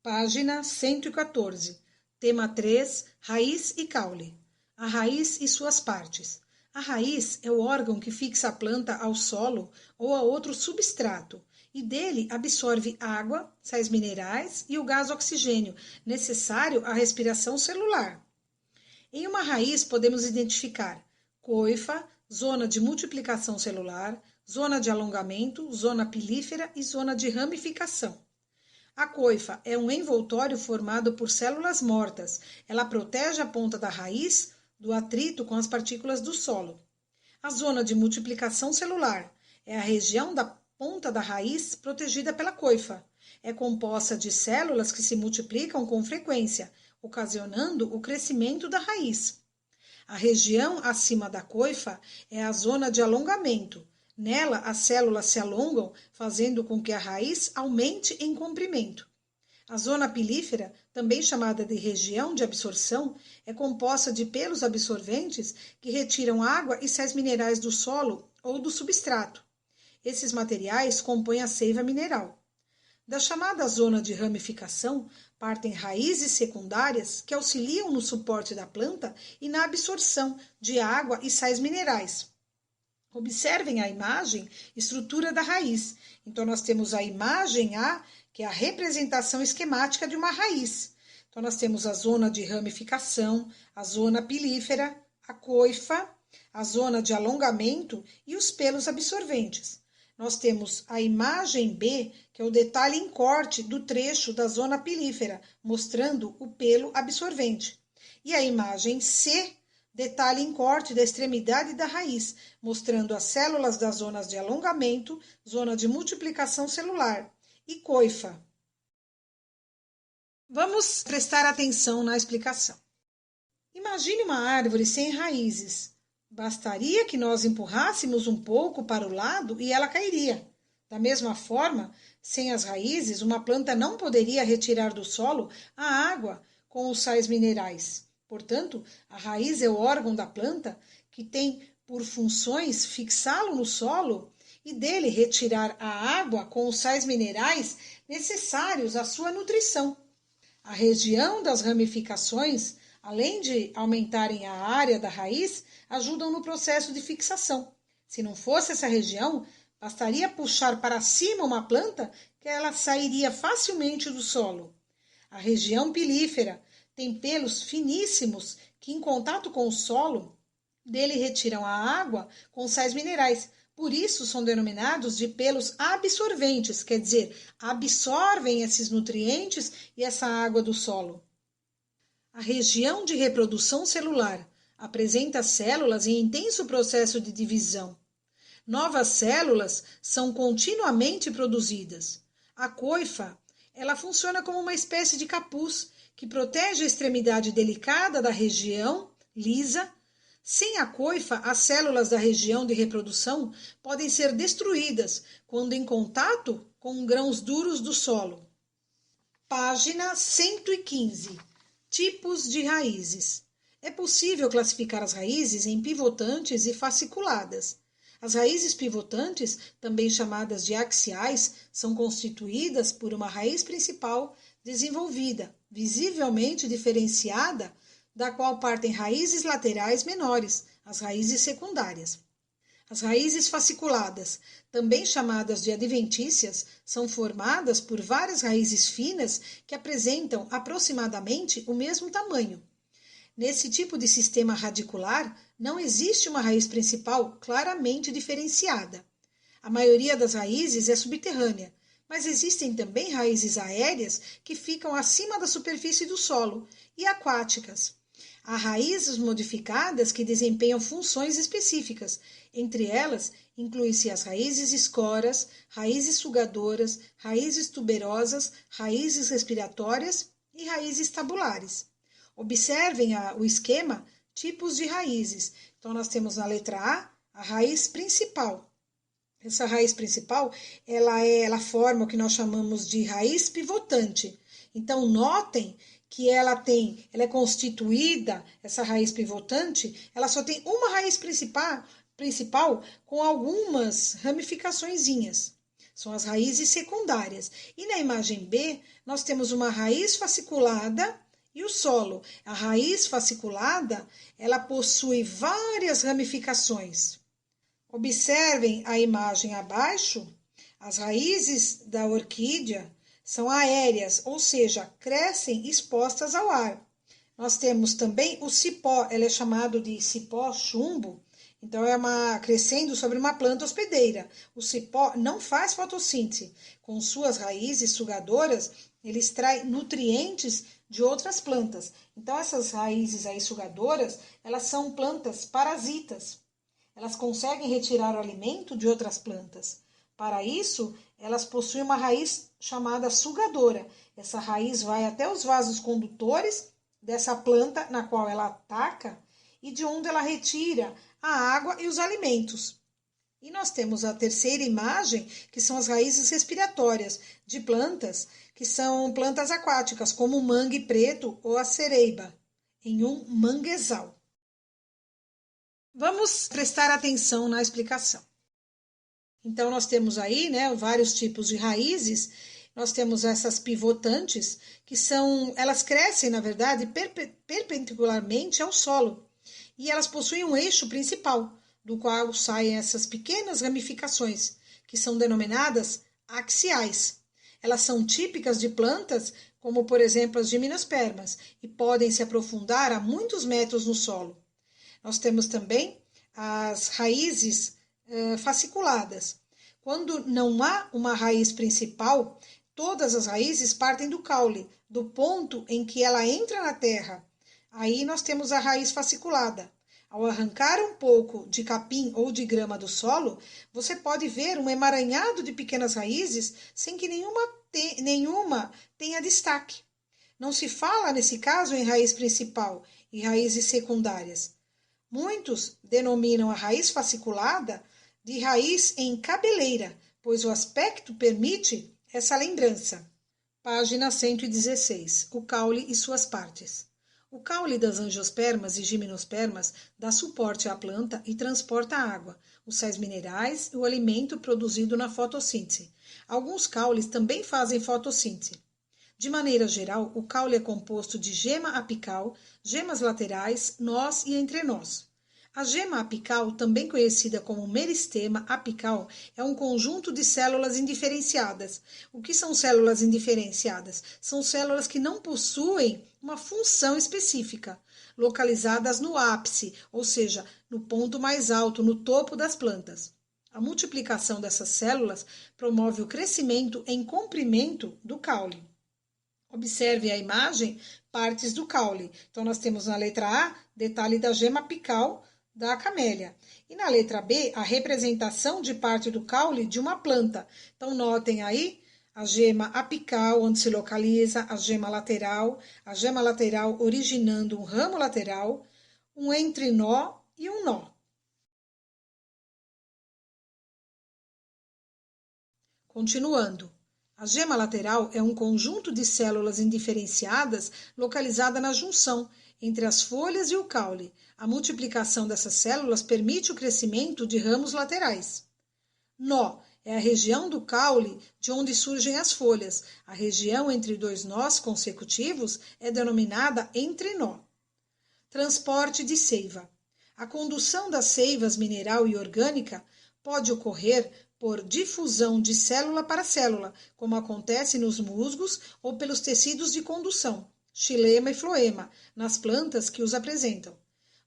Página 114. Tema 3. Raiz e caule. A raiz e suas partes. A raiz é o órgão que fixa a planta ao solo ou a outro substrato e dele absorve água, sais minerais e o gás oxigênio, necessário à respiração celular. Em uma raiz podemos identificar coifa, zona de multiplicação celular, zona de alongamento, zona pilífera e zona de ramificação. A coifa é um envoltório formado por células mortas. Ela protege a ponta da raiz do atrito com as partículas do solo. A zona de multiplicação celular é a região da ponta da raiz protegida pela coifa. É composta de células que se multiplicam com frequência, ocasionando o crescimento da raiz. A região acima da coifa é a zona de alongamento. Nela, as células se alongam, fazendo com que a raiz aumente em comprimento. A zona pilífera, também chamada de região de absorção, é composta de pelos absorventes que retiram água e sais minerais do solo ou do substrato. Esses materiais compõem a seiva mineral. Da chamada zona de ramificação, partem raízes secundárias que auxiliam no suporte da planta e na absorção de água e sais minerais. Observem a imagem, estrutura da raiz. Então, nós temos a imagem A, que é a representação esquemática de uma raiz. Então, nós temos a zona de ramificação, a zona pilífera, a coifa, a zona de alongamento e os pelos absorventes. Nós temos a imagem B, que é o detalhe em corte do trecho da zona pilífera, mostrando o pelo absorvente. E a imagem C, detalhe em corte da extremidade da raiz, mostrando as células das zonas de alongamento, zona de multiplicação celular e coifa. Vamos prestar atenção na explicação. Imagine uma árvore sem raízes. Bastaria que nós empurrássemos um pouco para o lado e ela cairia. Da mesma forma, sem as raízes, uma planta não poderia retirar do solo a água com os sais minerais. Portanto, a raiz é o órgão da planta que tem por funções fixá-lo no solo e dele retirar a água com os sais minerais necessários à sua nutrição. A região das ramificações, além de aumentarem a área da raiz, ajudam no processo de fixação. Se não fosse essa região, bastaria puxar para cima uma planta que ela sairia facilmente do solo. A região pilífera tem pelos finíssimos que, em contato com o solo, dele retiram a água com sais minerais. Por isso, são denominados de pelos absorventes, quer dizer, absorvem esses nutrientes e essa água do solo. A região de reprodução celular apresenta células em intenso processo de divisão. Novas células são continuamente produzidas. A coifa, ela funciona como uma espécie de capuz que protege a extremidade delicada da região lisa. Sem a coifa, as células da região de reprodução podem ser destruídas quando em contato com grãos duros do solo. Página 115. Tipos de raízes. É possível classificar as raízes em pivotantes e fasciculadas. As raízes pivotantes, também chamadas de axiais, são constituídas por uma raiz principal desenvolvida, visivelmente diferenciada, da qual partem raízes laterais menores, as raízes secundárias. As raízes fasciculadas, também chamadas de adventícias, são formadas por várias raízes finas que apresentam aproximadamente o mesmo tamanho. Nesse tipo de sistema radicular, não existe uma raiz principal claramente diferenciada. A maioria das raízes é subterrânea, mas existem também raízes aéreas que ficam acima da superfície do solo e aquáticas. Há raízes modificadas que desempenham funções específicas. Entre elas, incluem-se as raízes escoras, raízes sugadoras, raízes tuberosas, raízes respiratórias e raízes tabulares. Observem o esquema, tipos de raízes. Então, nós temos na letra A raiz principal. Essa raiz principal, ela forma o que nós chamamos de raiz pivotante. Então, notem que ela é constituída, essa raiz pivotante, ela só tem uma raiz principal com algumas ramificaçõezinhas. são as raízes secundárias. E na imagem B, nós temos uma raiz fasciculada e o solo. A raiz fasciculada, ela possui várias ramificações. Observem a imagem abaixo. As raízes da orquídea são aéreas, ou seja, crescem expostas ao ar. Nós temos também o cipó, ele é chamado de cipó chumbo, então crescendo sobre uma planta hospedeira. O cipó não faz fotossíntese. Com suas raízes sugadoras, ele extrai nutrientes de outras plantas. Então essas raízes aí sugadoras, elas são plantas parasitas. Elas conseguem retirar o alimento de outras plantas. Para isso, elas possuem uma raiz chamada sugadora. Essa raiz vai até os vasos condutores dessa planta na qual ela ataca e de onde ela retira a água e os alimentos. E nós temos a terceira imagem, que são as raízes respiratórias de plantas, que são plantas aquáticas, como o mangue preto ou a cereiba, em um manguezal. Vamos prestar atenção na explicação. Então, nós temos aí, vários tipos de raízes. Nós temos essas pivotantes, elas crescem, na verdade, perpendicularmente ao solo. E elas possuem um eixo principal, do qual saem essas pequenas ramificações, que são denominadas axiais. Elas são típicas de plantas, como, por exemplo, as gimnospermas, e podem se aprofundar a muitos metros no solo. Nós temos também as raízes fasciculadas. Quando não há uma raiz principal, todas as raízes partem do caule, do ponto em que ela entra na terra. Aí nós temos a raiz fasciculada. Ao arrancar um pouco de capim ou de grama do solo, você pode ver um emaranhado de pequenas raízes sem que nenhuma tenha destaque. Não se fala, nesse caso, em raiz principal e raízes secundárias. Muitos denominam a raiz fasciculada de raiz em cabeleira, pois o aspecto permite essa lembrança. Página 116. O caule e suas partes. O caule das angiospermas e gimnospermas dá suporte à planta e transporta a água, os sais minerais e o alimento produzido na fotossíntese. Alguns caules também fazem fotossíntese. De maneira geral, o caule é composto de gema apical, gemas laterais, nós e entrenós. A gema apical, também conhecida como meristema apical, é um conjunto de células indiferenciadas. O que são células indiferenciadas? São células que não possuem uma função específica, localizadas no ápice, ou seja, no ponto mais alto, no topo das plantas. A multiplicação dessas células promove o crescimento em comprimento do caule. Observe a imagem, partes do caule. Então, nós temos na letra A, detalhe da gema apical da camélia. E na letra B, a representação de parte do caule de uma planta. Então, notem aí a gema apical, onde se localiza a gema lateral originando um ramo lateral, um entrenó e um nó. Continuando. A gema lateral é um conjunto de células indiferenciadas localizada na junção entre as folhas e o caule. A multiplicação dessas células permite o crescimento de ramos laterais. Nó é a região do caule de onde surgem as folhas. A região entre dois nós consecutivos é denominada entrenó. Transporte de seiva. A condução das seivas mineral e orgânica pode ocorrer por difusão de célula para célula, como acontece nos musgos ou pelos tecidos de condução, xilema e floema, nas plantas que os apresentam.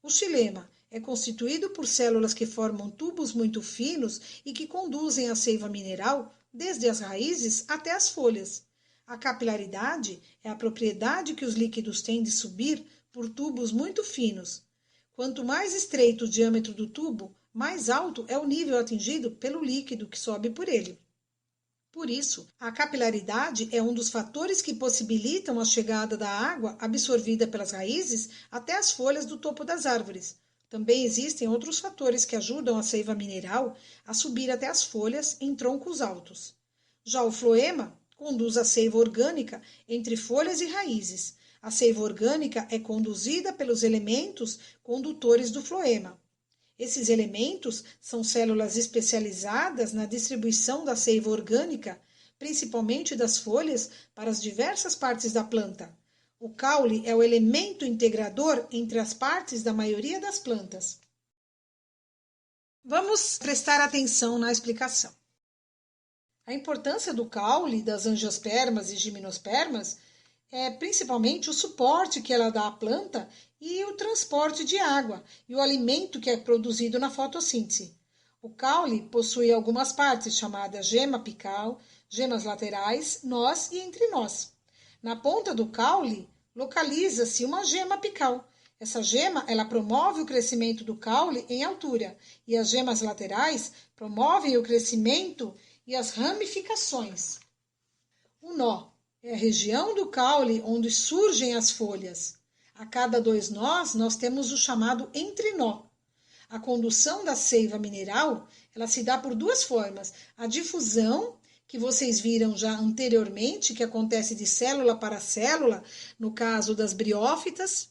O xilema é constituído por células que formam tubos muito finos e que conduzem a seiva mineral desde as raízes até as folhas. A capilaridade é a propriedade que os líquidos têm de subir por tubos muito finos. Quanto mais estreito o diâmetro do tubo, mais alto é o nível atingido pelo líquido que sobe por ele. Por isso, a capilaridade é um dos fatores que possibilitam a chegada da água absorvida pelas raízes até as folhas do topo das árvores. Também existem outros fatores que ajudam a seiva mineral a subir até as folhas em troncos altos. Já o floema conduz a seiva orgânica entre folhas e raízes. A seiva orgânica é conduzida pelos elementos condutores do floema. Esses elementos são células especializadas na distribuição da seiva orgânica, principalmente das folhas, para as diversas partes da planta. O caule é o elemento integrador entre as partes da maioria das plantas. Vamos prestar atenção na explicação. A importância do caule, das angiospermas e gimnospermas, é principalmente o suporte que ela dá à planta e o transporte de água e o alimento que é produzido na fotossíntese. O caule possui algumas partes chamadas gema apical, gemas laterais, nós e entrinós. Na ponta do caule localiza-se uma gema apical. Essa gema ela promove o crescimento do caule em altura e as gemas laterais promovem o crescimento e as ramificações. O nó é a região do caule onde surgem as folhas. A cada 2 nós, nós temos o chamado entrinó. A condução da seiva mineral, ela se dá por 2 formas. A difusão, que vocês viram já anteriormente, que acontece de célula para célula, no caso das briófitas,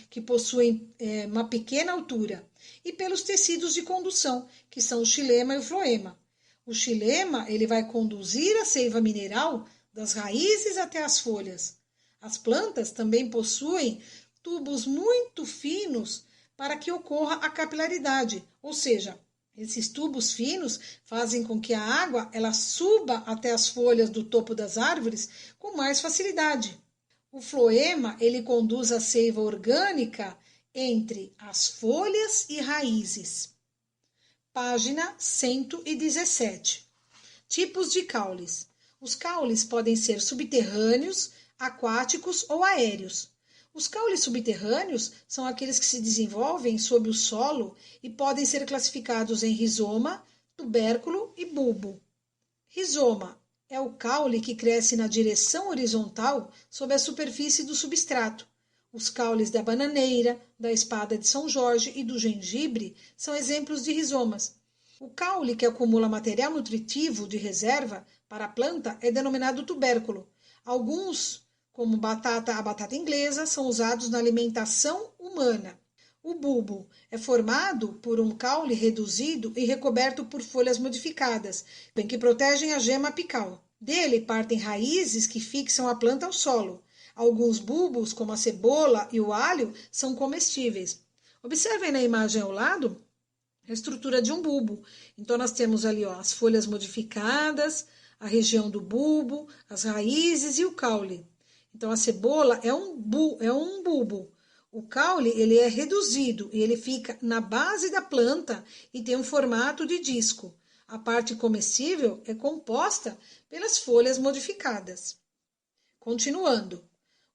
que possuem uma pequena altura, e pelos tecidos de condução, que são o xilema e o floema. O xilema ele vai conduzir a seiva mineral das raízes até as folhas. As plantas também possuem tubos muito finos para que ocorra a capilaridade, ou seja, esses tubos finos fazem com que a água ela suba até as folhas do topo das árvores com mais facilidade. O floema ele conduz a seiva orgânica entre as folhas e raízes. Página 117. Tipos de caules. Os caules podem ser subterrâneos, aquáticos ou aéreos. Os caules subterrâneos são aqueles que se desenvolvem sob o solo e podem ser classificados em rizoma, tubérculo e bulbo. Rizoma é o caule que cresce na direção horizontal sob a superfície do substrato. Os caules da bananeira, da espada de São Jorge e do gengibre são exemplos de rizomas. O caule que acumula material nutritivo de reserva para a planta é denominado tubérculo. Alguns, como a batata inglesa, são usados na alimentação humana. O bulbo é formado por um caule reduzido e recoberto por folhas modificadas, que protegem a gema apical. Dele partem raízes que fixam a planta ao solo. Alguns bulbos, como a cebola e o alho, são comestíveis. Observem na imagem ao lado a estrutura de um bulbo. Então, nós temos ali as folhas modificadas, a região do bulbo, as raízes e o caule. Então, a cebola é um bulbo. O caule ele é reduzido e ele fica na base da planta e tem um formato de disco. A parte comestível é composta pelas folhas modificadas. Continuando.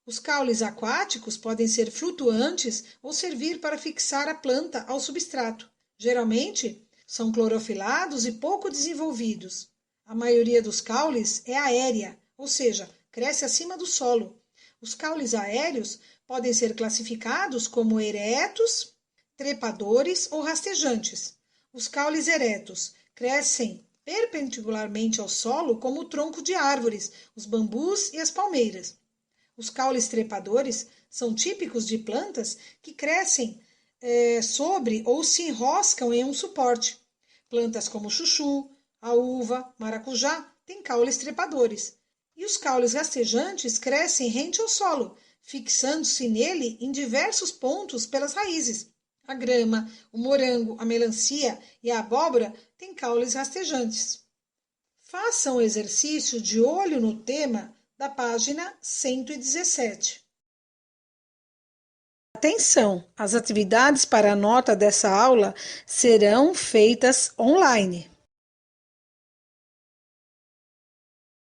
Os caules aquáticos podem ser flutuantes ou servir para fixar a planta ao substrato. Geralmente, são clorofilados e pouco desenvolvidos. A maioria dos caules é aérea, ou seja, cresce acima do solo. Os caules aéreos podem ser classificados como eretos, trepadores ou rastejantes. Os caules eretos crescem perpendicularmente ao solo como o tronco de árvores, os bambus e as palmeiras. Os caules trepadores são típicos de plantas que crescem sobre ou se enroscam em um suporte. Plantas como chuchu, a uva, maracujá têm caules trepadores. E os caules rastejantes crescem rente ao solo, fixando-se nele em diversos pontos pelas raízes. A grama, o morango, a melancia e a abóbora têm caules rastejantes. Façam o exercício de olho no tema da página 117. Atenção! As atividades para a nota dessa aula serão feitas online.